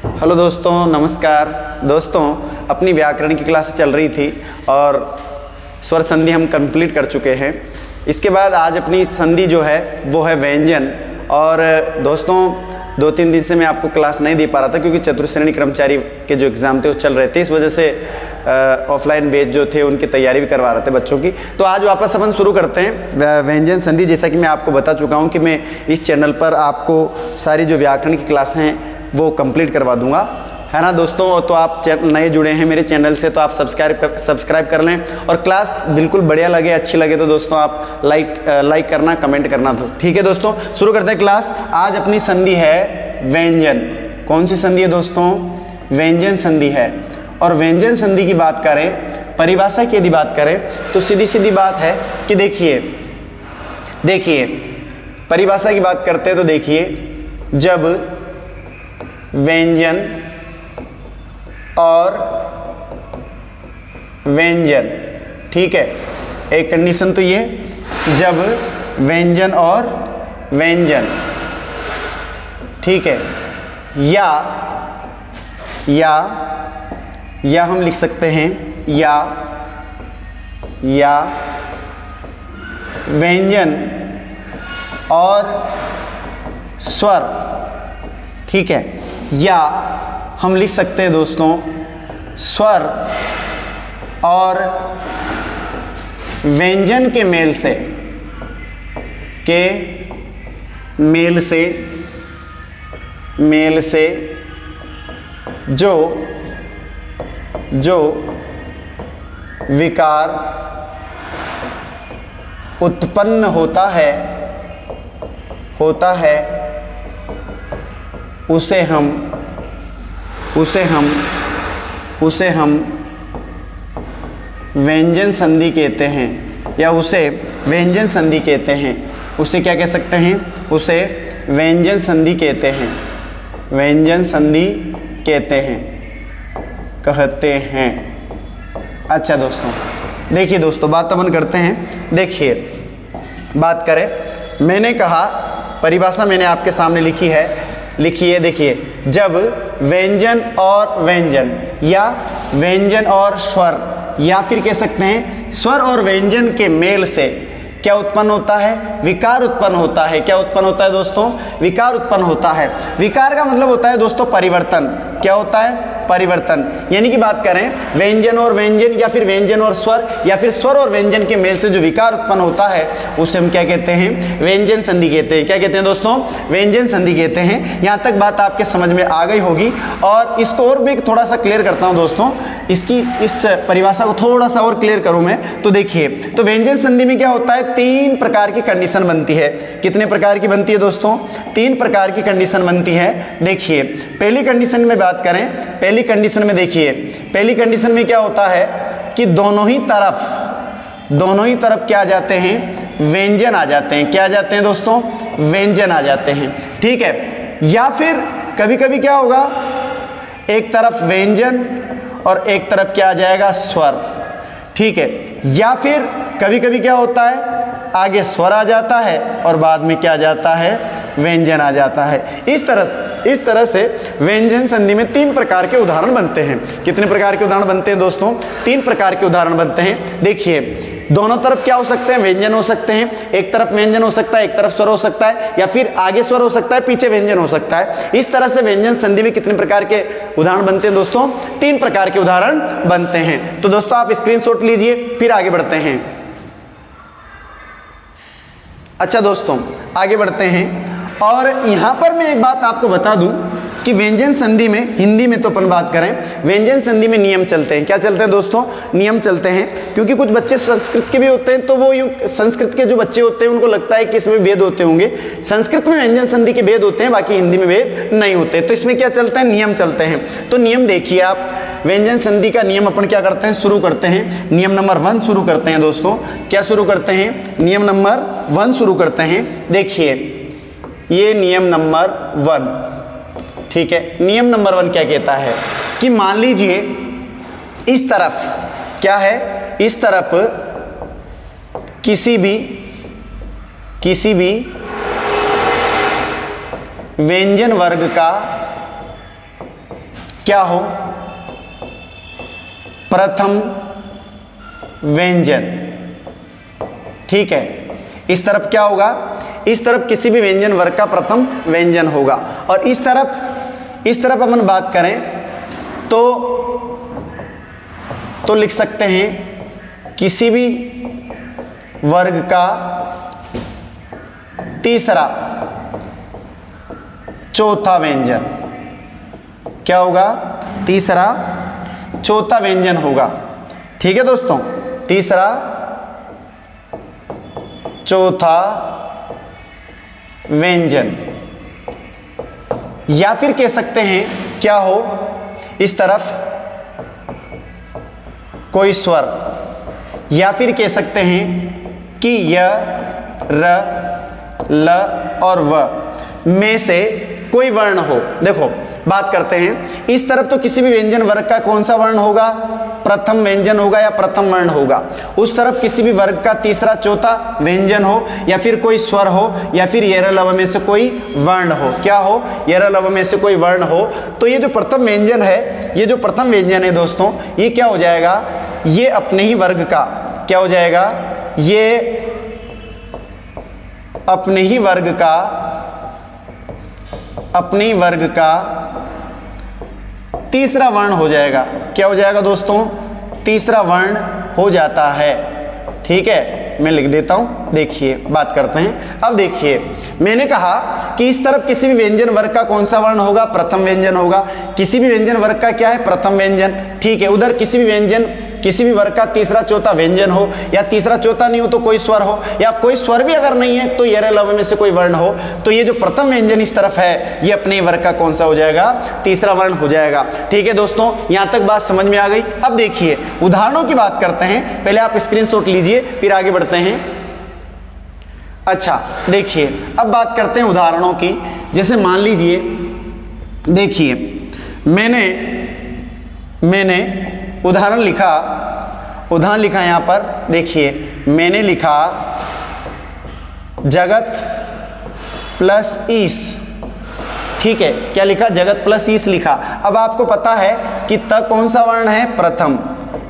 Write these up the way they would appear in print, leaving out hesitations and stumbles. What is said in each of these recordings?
Hello दोस्तों, नमस्कार। दोस्तों, अपनी व्याकरण की क्लास चल रही थी और स्वर संधि हम कंप्लीट कर चुके हैं। इसके बाद आज अपनी संधि जो है वो है व्यंजन। और दोस्तों, 2-3 दिन से मैं आपको क्लास नहीं दे पा रहा था क्योंकि चतुर्श्रेणी कर्मचारी के जो एग्ज़ाम थे वो चल रहे थे। इस वजह से ऑफलाइन बैच जो थे उनकी तैयारी भी करवा रहे थे बच्चों की। तो आज वापस अपन शुरू करते हैं व्यंजन संधि। जैसा कि मैं आपको बता चुका हूँ कि मैं इस चैनल पर आपको सारी जो व्याकरण की क्लास हैं वो कंप्लीट करवा दूंगा, है ना दोस्तों। तो आप नए जुड़े हैं मेरे चैनल से तो आप सब्सक्राइब कर लें। और क्लास बिल्कुल बढ़िया लगे, अच्छी लगे तो दोस्तों आप लाइक करना, कमेंट करना। तो ठीक है दोस्तों, शुरू करते हैं क्लास। आज अपनी संधि है व्यंजन। कौन सी संधि है दोस्तों? व्यंजन संधि है। और व्यंजन संधि की बात करें, परिभाषा की यदि बात करें तो सीधी सीधी बात है कि देखिए परिभाषा की बात करते हैं तो देखिए, जब व्यंजन और व्यंजन, ठीक है, एक कंडीशन तो ये, जब व्यंजन और व्यंजन, ठीक है, या हम लिख सकते हैं या व्यंजन और स्वर, ठीक है, या हम लिख सकते हैं दोस्तों स्वर और व्यंजन के मेल से जो विकार उत्पन्न होता है उसे हम व्यंजन संधि कहते हैं, या उसे व्यंजन संधि कहते हैं। उसे क्या कह सकते हैं? उसे व्यंजन संधि कहते हैं। व्यंजन संधि कहते हैं। अच्छा दोस्तों, देखिए दोस्तों, बात अपन करते हैं। देखिए, बात करें, मैंने कहा परिभाषा मैंने आपके सामने लिखी है। देखिए, जब व्यंजन और व्यंजन या व्यंजन और स्वर, या फिर कह सकते हैं स्वर और व्यंजन के मेल से क्या उत्पन्न होता है? विकार उत्पन्न होता है। क्या उत्पन्न होता है दोस्तों? विकार उत्पन्न होता है। विकार का मतलब होता है दोस्तों परिवर्तन। क्या होता है? परिवर्तन। यानी कि बात करें व्यंजन और व्यंजन, या फिर व्यंजन और स्वर, या फिर स्वर और व्यंजन के मेल से जो विकार उत्पन्न होता है उसे हम क्या कहते हैं? व्यंजन संधि कहते हैं। क्या कहते हैं दोस्तों? व्यंजन संधि कहते हैं। यहाँ तक बात आपके समझ में आ गई होगी। और इसको और भी थोड़ा सा क्लियर करता हूँ दोस्तों, इस परिभाषा को थोड़ा सा और क्लियर करूँ मैं। तो देखिए, तो व्यंजन संधि में क्या होता है? 3 प्रकार की कंडीशन बनती है। कितने प्रकार की बनती है दोस्तों? 3 प्रकार की कंडीशन बनती है। देखिए, पहली कंडीशन में बात करें, पहली कंडीशन में देखिए, पहली कंडीशन में क्या होता है कि दोनों ही तरफ क्या आ जाते हैं? व्यंजन आ जाते हैं। क्या आ जाते हैं दोस्तों? व्यंजन आ जाते हैं, ठीक है। या फिर कभी कभी क्या होगा, एक तरफ व्यंजन और एक तरफ क्या आ जाएगा? स्वर, ठीक है। या फिर कभी कभी क्या होता है, आगे स्वर आ जाता है और बाद में क्या आ जाता है? व्यंजन आ जाता है। इस तरह से व्यंजन संधि में 3 प्रकार के उदाहरण बनते हैं। कितने प्रकार के उदाहरण बनते हैं दोस्तों? 3 प्रकार के उदाहरण बनते हैं। देखिए, दोनों तरफ क्या हो सकते हैं? व्यंजन हो सकते हैं। एक तरफ व्यंजन हो सकता है, एक तरफ स्वर हो सकता है, या फिर आगे स्वर हो सकता है, पीछे व्यंजन हो सकता है। इस तरह से व्यंजन संधि में कितने प्रकार के उदाहरण बनते हैं दोस्तों? 3 प्रकार के उदाहरण बनते हैं। तो दोस्तों आप स्क्रीनशॉट लीजिए, फिर आगे बढ़ते हैं। अच्छा दोस्तों, आगे बढ़ते हैं। और यहाँ पर मैं एक बात आपको बता दूं कि व्यंजन संधि में, हिंदी में तो अपन बात करें, व्यंजन संधि में नियम चलते हैं। क्या चलते हैं दोस्तों? नियम चलते हैं। क्योंकि कुछ बच्चे संस्कृत के भी होते हैं, तो वो यूँ संस्कृत के जो बच्चे होते हैं उनको लगता है कि इसमें भेद होते होंगे। संस्कृत में व्यंजन संधि के भेद होते हैं, बाकी हिंदी में भेद नहीं होते। तो इसमें क्या चलता है? नियम चलते हैं। तो नियम देखिए आप, व्यंजन संधि का नियम अपन क्या करते हैं? शुरू करते हैं। नियम नंबर 1 शुरू करते हैं दोस्तों। क्या शुरू करते हैं? नियम नंबर 1 शुरू करते हैं। देखिए, ये नियम नंबर 1, ठीक है। नियम नंबर 1 क्या कहता है कि मान लीजिए इस तरफ क्या है, इस तरफ किसी भी व्यंजन वर्ग का क्या हो? प्रथम व्यंजन। ठीक है, इस तरफ क्या होगा? इस तरफ किसी भी व्यंजन वर्ग का प्रथम व्यंजन होगा। और इस तरफ अपन बात करें तो लिख सकते हैं किसी भी वर्ग का तीसरा चौथा व्यंजन। क्या होगा? तीसरा चौथा व्यंजन होगा। ठीक है दोस्तों, तीसरा चौथा व्यंजन। या फिर कह सकते हैं क्या हो? इस तरफ कोई स्वर, या फिर कह सकते हैं कि य, र, ल और व में से कोई वर्ण हो। देखो बात करते हैं, इस तरफ तो किसी भी व्यंजन वर्ग का कौन सा वर्ण होगा? प्रथम व्यंजन होगा या प्रथम वर्ण होगा। उस तरफ किसी भी वर्ग का तीसरा चौथा व्यंजन हो, या फिर कोई स्वर हो, या फिर यर लव में से कोई वर्ण हो। क्या हो? यर लव में से कोई वर्ण हो। तो ये जो प्रथम व्यंजन है, ये जो प्रथम व्यंजन है दोस्तों, ये क्या हो जाएगा? ये अपने ही वर्ग का क्या हो जाएगा? ये अपने ही वर्ग का तीसरा वर्ण हो जाएगा। क्या हो जाएगा दोस्तों? तीसरा वर्ण हो जाता है। ठीक है, मैं लिख देता हूं, देखिए बात करते हैं। अब देखिए, मैंने कहा कि इस तरफ किसी भी व्यंजन वर्ग का कौन सा वर्ण होगा? प्रथम व्यंजन होगा। किसी भी व्यंजन वर्ग का क्या है? प्रथम व्यंजन। ठीक है, उधर किसी भी वर्ग का तीसरा चौथा व्यंजन हो, या तीसरा चौथा नहीं हो तो कोई स्वर हो, या कोई स्वर भी अगर नहीं है तो यर लव में से कोई वर्ण हो। तो ये जो प्रथम व्यंजन इस तरफ है, ये अपने वर्ग का कौन सा हो जाएगा? तीसरा वर्ण हो जाएगा। ठीक है दोस्तों, यहां तक बात समझ में आ गई। अब देखिए उदाहरणों की बात करते हैं। पहले आप स्क्रीनशॉट लीजिए, फिर आगे बढ़ते हैं। अच्छा देखिए, अब बात करते हैं उदाहरणों की। जैसे मान लीजिए, देखिए मैंने उदाहरण लिखा यहां पर। देखिए मैंने लिखा जगत प्लस ईश। ठीक है, क्या लिखा? जगत प्लस ईश लिखा। अब आपको पता है कि त कौन सा वर्ण है? प्रथम।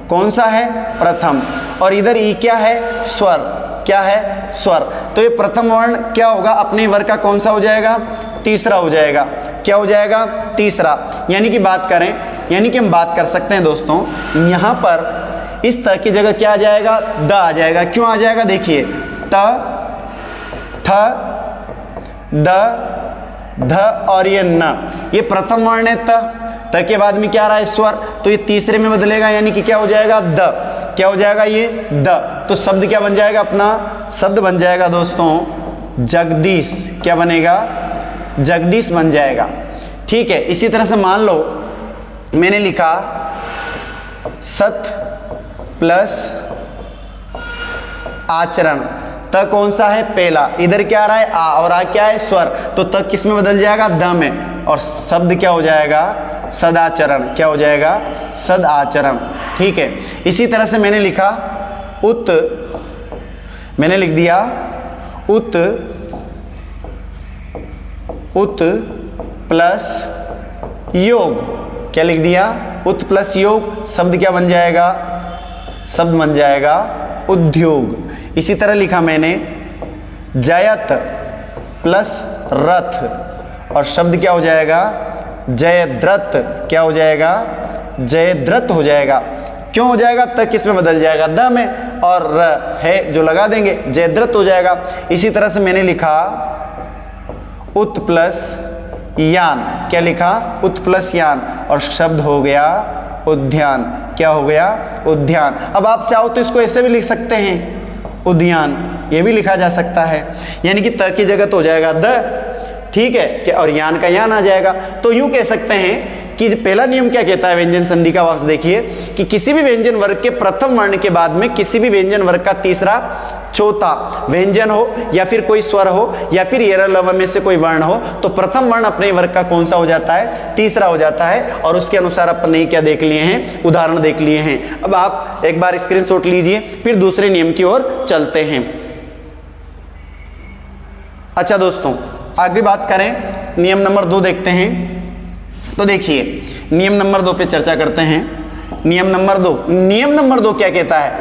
कौन सा है? प्रथम। और इधर ई क्या है? स्वर। क्या है? स्वर। तो ये प्रथम वर्ण क्या होगा? अपने वर्ग का कौन सा हो जाएगा? तीसरा हो जाएगा। क्या हो जाएगा? तीसरा। यानी कि हम बात कर सकते हैं दोस्तों, यहां पर इस त की जगह क्या आ जाएगा? द आ जाएगा। क्यों आ जाएगा? देखिए त, थ, द, ध और ये न, ये प्रथम वर्ण है त के बाद में क्या आ रहा है? स्वर। तो ये तीसरे में बदलेगा, यानी कि क्या हो जाएगा? द। क्या हो जाएगा? ये द। तो शब्द क्या बन जाएगा? अपना शब्द बन जाएगा दोस्तों जगदीश। क्या बनेगा? जगदीश बन जाएगा। ठीक है, इसी तरह से मान लो मैंने लिखा सत प्लस आचरण। त कौन सा है? पहला। इधर क्या आ रहा है? आ, और आ क्या है? स्वर। तो त किस में बदल जाएगा? द में। और शब्द क्या हो जाएगा? सदाचरण। क्या हो जाएगा? सदाचरण। ठीक है, इसी तरह से मैंने लिखा मैंने लिख दिया उत प्लस योग। क्या लिख दिया? उत प्लस योग। शब्द क्या बन जाएगा? शब्द बन जाएगा उद्योग। इसी तरह लिखा मैंने जयत प्लस रथ, और शब्द क्या हो जाएगा? जयद्रथ। क्या हो जाएगा? जयद्रथ हो जाएगा। क्यों हो जाएगा? तक किस में बदल जाएगा? द में, और र है जो लगा देंगे, जयद्रथ हो जाएगा। इसी तरह से मैंने लिखा उत प्लस यान। क्या लिखा? उत प्लस यान, और शब्द हो गया उद्यान। क्या हो गया? उद्यान। अब आप चाहो तो इसको ऐसे भी लिख सकते हैं, उद्यान, ये भी लिखा जा सकता है। यानी कि त की जगह तो हो जाएगा द, ठीक है, और यान का यान आ जाएगा। तो यूं कह सकते हैं कि पहला नियम क्या कहता है व्यंजन संधि का? वापस देखिए कि किसी भी व्यंजन वर्ग के प्रथम वर्ण के बाद में किसी भी व्यंजन वर्ग का तीसरा चौथा व्यंजन हो, या फिर कोई स्वर हो, या फिर यर लव में से कोई वर्ण हो, तो प्रथम वर्ण अपने वर्ग का कौन सा हो जाता है? तीसरा हो जाता है। और उसके अनुसार अपने क्या देख लिए हैं? उदाहरण देख लिए हैं। अब आप एक बार स्क्रीनशॉट लीजिए, फिर दूसरे नियम की ओर चलते हैं। अच्छा दोस्तों, आगे बात करें, नियम नंबर 2 देखते हैं। तो देखिए नियम नंबर 2 पे चर्चा करते हैं। नियम नंबर 2, नियम नंबर 2 क्या कहता है?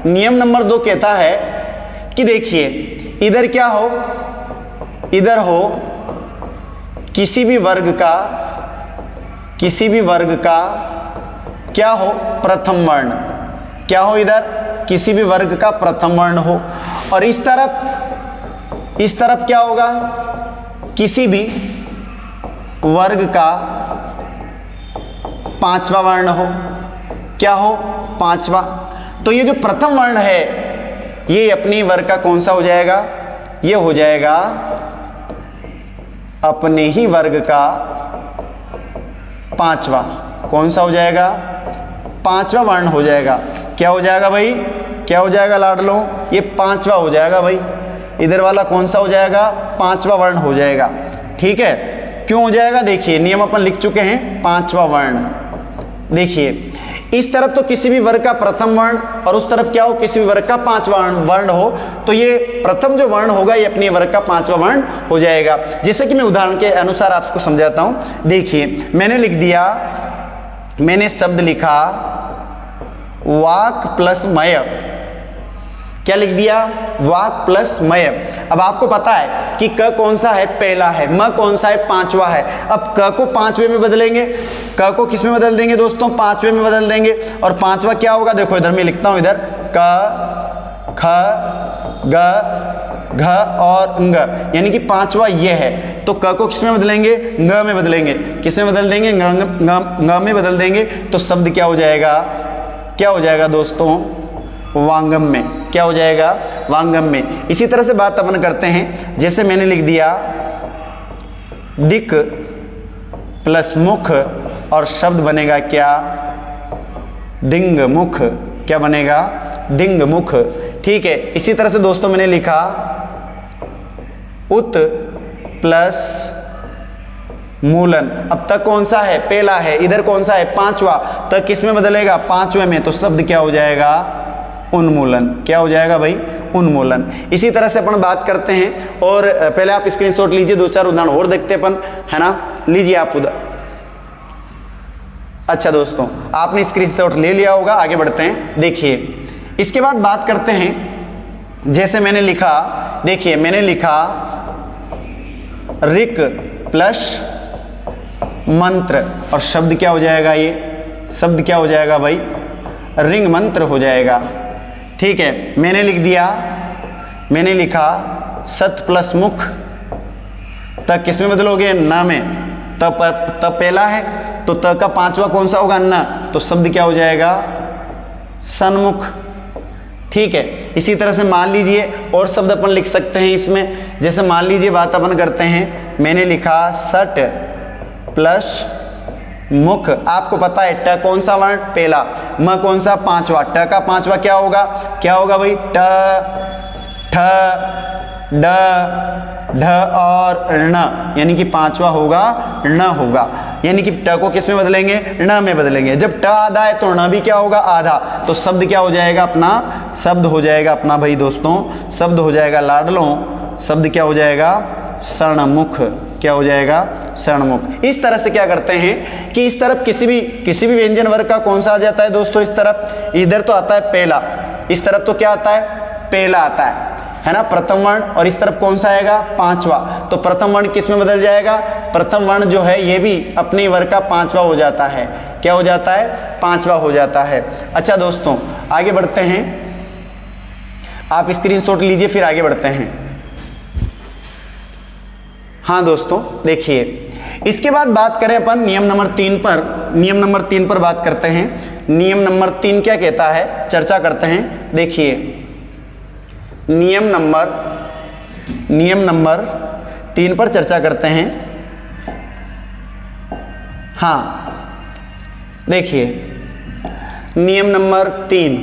नियम नंबर 2 कहता है कि देखिए इधर क्या हो, इधर हो किसी भी वर्ग का क्या हो, प्रथम वर्ण। क्या हो? इधर किसी भी वर्ग का प्रथम वर्ण हो। और इस तरफ क्या होगा? किसी भी वर्ग का पांचवा वर्ण हो। क्या हो? पांचवा। तो ये जो प्रथम वर्ण है ये अपनी वर्ग का कौन सा हो जाएगा? ये हो जाएगा अपने ही वर्ग का पांचवा। कौन सा हो जाएगा? पांचवा वर्ण हो जाएगा। क्या हो जाएगा भाई? क्या हो जाएगा लाडलो? ये पांचवा हो जाएगा भाई। इधर वाला कौन सा हो जाएगा? पांचवा वर्ण हो जाएगा। ठीक है, क्यों हो जाएगा? देखिए नियम अपन लिख चुके हैं, पांचवा वर्ण। देखिए इस तरफ तो किसी भी वर्ग का प्रथम वर्ण और उस तरफ क्या हो? किसी भी वर्ग का पांचवा वर्ण हो, तो ये प्रथम जो वर्ण होगा ये अपने वर्ग का पांचवा वर्ण हो जाएगा। जैसे कि मैं उदाहरण के अनुसार आपको समझाता हूं। देखिए मैंने लिख दिया, मैंने शब्द लिखा वाक प्लस मय। क्या लिख दिया? वाक प्लस मय। अब आपको पता है कि क कौन सा है? पहला है। म कौन सा है? पांचवा है। अब क को पांचवे में बदलेंगे। क को किस में बदल देंगे दोस्तों? पांचवे में बदल देंगे। और पांचवा क्या होगा? देखो इधर मैं लिखता हूं, इधर क, ख, ग, घ और ng, यानी कि पांचवा ये है। तो क को किस में बदलेंगे? ng में बदलेंगे। किस में बदल देंगे? ng में बदल देंगे। तो शब्द क्या हो जाएगा? क्या हो जाएगा दोस्तों? वांगम में। क्या हो जाएगा? वांगम में। इसी तरह से बात अपन करते हैं। जैसे मैंने लिख दिया दिक प्लस मुख और शब्द बनेगा क्या? डिंग मुख। क्या बनेगा? डिंग मुख। ठीक है, इसी तरह से दोस्तों मैंने लिखा उत प्लस मूलन। अब तक कौन सा है? पहला है। इधर कौन सा है? पांचवा। तक किस में बदलेगा? पांचवे में। तो शब्द क्या हो जाएगा? उन्मूलन। क्या हो जाएगा भाई? उन्मूलन। इसी तरह से अपन बात करते हैं। और पहले आप स्क्रीनशॉट लीजिए, 2-4 उदाहरण और देखते अपन, है ना? लीजिए आप उधर। अच्छा दोस्तों आपने स्क्रीनशॉट ले लिया होगा, आगे बढ़ते हैं। देखिए इसके बाद बात करते हैं। जैसे मैंने लिखा, देखिए मैंने लिखा ऋक प्लस मंत्र और शब्द क्या हो जाएगा? ये शब्द क्या हो जाएगा भाई? रिंग मंत्र हो जाएगा। ठीक है, मैंने लिख दिया, मैंने लिखा सत प्लस मुख। तक किस में बदलोगे? न में। तब पहला है तो त का पांचवा कौन सा होगा? न। तो शब्द क्या हो जाएगा? सन्मुख। ठीक है, इसी तरह से मान लीजिए और शब्द अपन लिख सकते हैं इसमें। जैसे मान लीजिए बात अपन करते हैं, मैंने लिखा सट प्लस मुख। आपको पता है ट कौन सा वर्ण? पहला। म कौन सा? पांचवा। ट का पांचवा क्या होगा? क्या होगा भाई? ट, ठ, ड, ढ और ण, यानी कि पांचवा होगा ण होगा। यानी कि ट को किस में बदलेंगे? ण में बदलेंगे। जब ट आधा है तो ण भी क्या होगा? आधा। तो शब्द क्या हो जाएगा अपना? शब्द हो जाएगा अपना भाई दोस्तों, शब्द हो जाएगा लाडलों, शब्द क्या हो जाएगा? शरणमुख। क्या हो जाएगा? शरणमुख। इस तरह से क्या करते हैं कि इस तरफ किसी भी व्यंजन वर्ग का कौन सा आ जाता है दोस्तों? इस तरफ, इधर तो आता है पहला, इस तरफ तो क्या आता है? पहला आता है ना, प्रथम वर्ण। और इस तरफ कौन सा आएगा? पांचवा। तो प्रथम वर्ण किस में बदल जाएगा? प्रथम वर्ण जो है ये भी अपने वर्ग का पांचवा हो जाता है। क्या हो जाता है? पांचवा हो जाता है। अच्छा दोस्तों आगे बढ़ते हैं, आप स्क्रीनशॉट लीजिए फिर आगे बढ़ते हैं। हाँ दोस्तों देखिए इसके बाद बात करें अपन नियम नंबर 3 पर। नियम नंबर 3 पर बात करते हैं। नियम नंबर 3 क्या कहता है, चर्चा करते हैं। देखिए नियम नंबर 3 पर चर्चा करते हैं। हाँ देखिए नियम नंबर 3,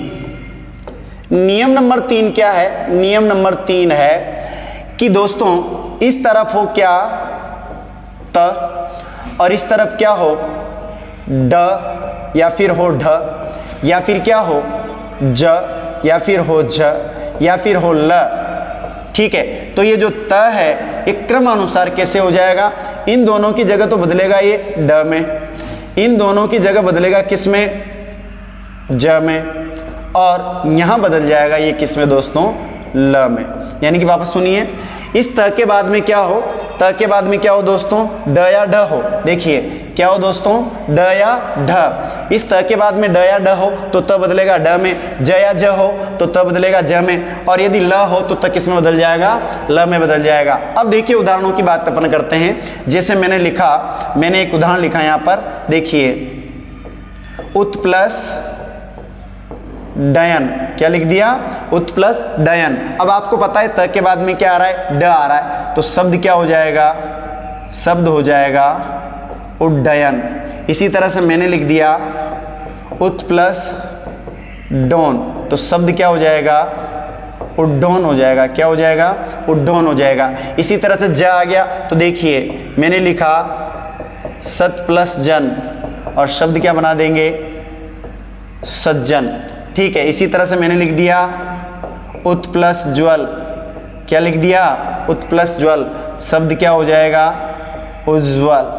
नियम नंबर 3 क्या है? नियम नंबर 3 है कि दोस्तों इस तरफ हो क्या? त, और इस तरफ क्या हो? ड, या फिर हो ढ, या फिर क्या हो? ज, या फिर हो झ, या फिर हो ल। ठीक है, तो ये जो त है ये क्रमानुसार कैसे हो जाएगा, इन दोनों की जगह तो बदलेगा ये ड में, इन दोनों की जगह बदलेगा किस में, ज में, और यहां बदल जाएगा ये किस में दोस्तों, ल में। यानी कि वापस सुनिए, इस त के बाद में क्या हो, त के बाद में क्या हो दोस्तों, ड या ढ हो। देखिए क्या हो दोस्तों, ड या ढ। इस त के बाद में ड या ढ हो तो त बदलेगा ड में, ज या ज हो तो त बदलेगा ज में, और यदि ल हो तो त किस में बदल जाएगा, ल में बदल जाएगा। अब देखिए उदाहरणों की बात अपन करते हैं। जैसे मैंने एक उदाहरण लिखा यहाँ पर, देखिए उत प्लस डयन, क्या लिख दिया, उत प्लस डयन। अब आपको पता है त के बाद में क्या आ रहा है, ड आ रहा है, तो शब्द क्या हो जाएगा, शब्द हो जाएगा उड्डयन। इसी तरह से मैंने लिख दिया उत प्लस डोन, तो शब्द क्या हो जाएगा, उड्डोन हो जाएगा। क्या हो जाएगा, उड्डोन हो जाएगा। इसी तरह से ज आ गया, तो देखिए मैंने लिखा सत प्लस जन, और शब्द क्या बना देंगे, सज्जन। ठीक है। इसी तरह से मैंने लिख दिया उत प्लस ज्वल, क्या लिख दिया, उत प्लस ज्वल, शब्द क्या हो जाएगा, उज्ज्वल।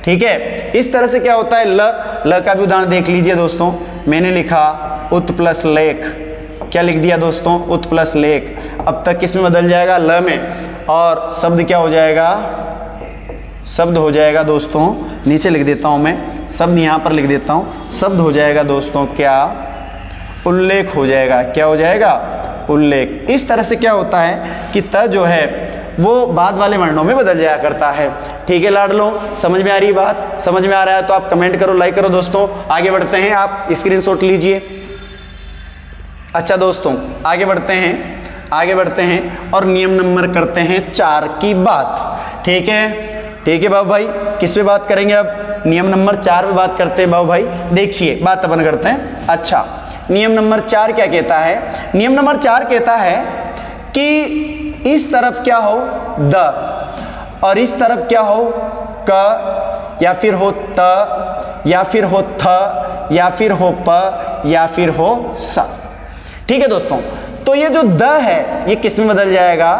ठीक है। इस तरह से क्या होता है, ल का भी उदाहरण देख लीजिए दोस्तों। मैंने लिखा उत प्लस लेख, क्या लिख दिया दोस्तों, उत प्लस लेख। अब तक किस में बदल जाएगा, ल में, और शब्द क्या हो जाएगा, शब्द हो जाएगा दोस्तों, नीचे लिख देता हूं मैं, शब्द यहां पर लिख देता हूं, शब्द हो जाएगा दोस्तों क्या, उल्लेख हो जाएगा। क्या हो जाएगा, उल्लेख। इस तरह से क्या होता है कि त जो है वो बाद वाले वर्णों में बदल जाया करता है। ठीक है लाडलो, समझ में आ रही बात, समझ में आ रहा है तो आप कमेंट करो, लाइक करो दोस्तों। आगे बढ़ते हैं, आप स्क्रीनशॉट लीजिए। अच्छा दोस्तों आगे बढ़ते हैं और नियम नंबर करते हैं 4 की बात। ठीक है बाबू भाई, किस पे बात करेंगे अब, नियम नंबर 4 पे बात करते हैं बाबू भाई। देखिए बात अपन करते हैं। अच्छा, नियम नंबर 4 क्या कहता है, नियम नंबर 4 कहता है कि इस तरफ क्या हो द, और इस तरफ क्या हो क, या फिर हो त, या फिर हो थ, या फिर हो प, या फिर हो स। ठीक है दोस्तों, तो ये जो द है ये किस में बदल जाएगा,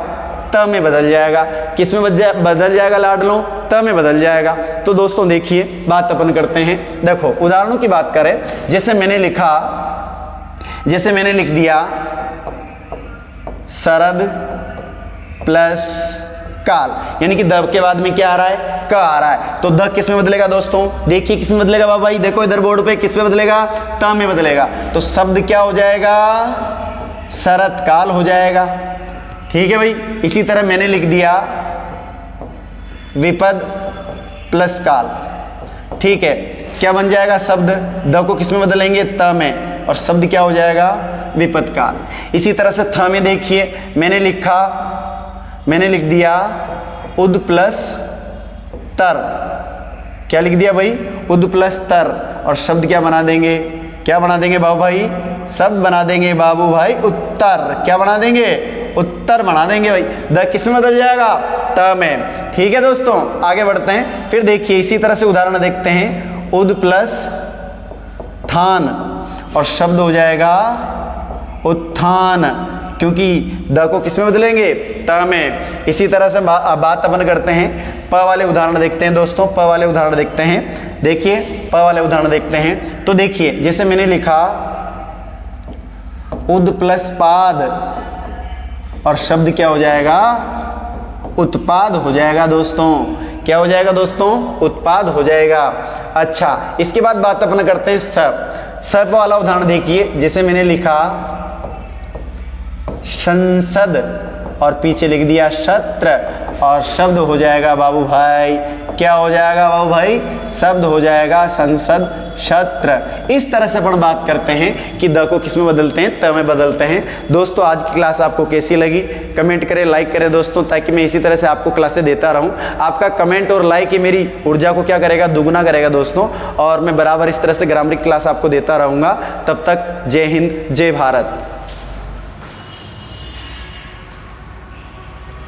त में बदल जाएगा। किस में बदल जाएगा लाडलों, त में बदल जाएगा। तो दोस्तों देखिए बात अपन करते हैं। देखो उदाहरणों की बात करें, जैसे मैंने लिख दिया शरद प्लस काल, यानी कि द के बाद में क्या आ रहा है, क आ रहा है। तो द किस में बदलेगा दोस्तों, देखिए किस में बदलेगा बाबा भाई, देखो इधर बोर्ड पे किस में बदलेगा, त में बदलेगा। तो शब्द क्या हो जाएगा, शरद काल हो जाएगा। ठीक है भाई। इसी तरह मैंने लिख दिया विपद प्लस काल। ठीक है, क्या बन जाएगा शब्द, द को किस में बदलेंगे, त में, और शब्द क्या हो जाएगा, विपद काल। इसी तरह से थ में देखिए मैंने लिख दिया उद प्लस तर, क्या लिख दिया भाई, उद प्लस तर, और शब्द क्या बना देंगे, क्या बना देंगे बाबू भाई, शब्द बना देंगे बाबू भाई उत्तर। क्या बना देंगे, उत्तर बना देंगे भाई। द किस में बदल जाएगा, त में। ठीक है दोस्तों आगे बढ़ते हैं। फिर देखिए इसी तरह से उदाहरण देखते हैं, उद प्लस थान, और शब्द हो जाएगा उत्थान, क्योंकि द को किस में बदलेंगे, त में। इसी तरह से बात अपन करते हैं, प वाले उदाहरण देखते हैं दोस्तों, प वाले उदाहरण देखते हैं। देखिए प वाले उदाहरण देखते हैं। तो देखिए जैसे मैंने लिखा उद प्लस पाद, और शब्द क्या हो जाएगा, उत्पाद हो जाएगा दोस्तों। क्या हो जाएगा दोस्तों, उत्पाद हो जाएगा। अच्छा, इसके बाद बात अपन करते हैं सब वाला उदाहरण देखिए। जैसे मैंने लिखा संसद, और पीछे लिख दिया शत्र, और शब्द हो जाएगा बाबू भाई, क्या हो जाएगा बाबू भाई, शब्द हो जाएगा संसद शत्र। इस तरह से अपन बात करते हैं कि द को किस में बदलते हैं, त में बदलते हैं। दोस्तों आज की क्लास आपको कैसी लगी, कमेंट करें, लाइक करें दोस्तों, ताकि मैं इसी तरह से आपको क्लासें देता रहूं। आपका कमेंट और लाइक ही मेरी ऊर्जा को क्या करेगा, दुगुना करेगा दोस्तों, और मैं बराबर इस तरह से ग्रामर की क्लास आपको देता रहूंगा। तब तक जय हिंद, जय भारत।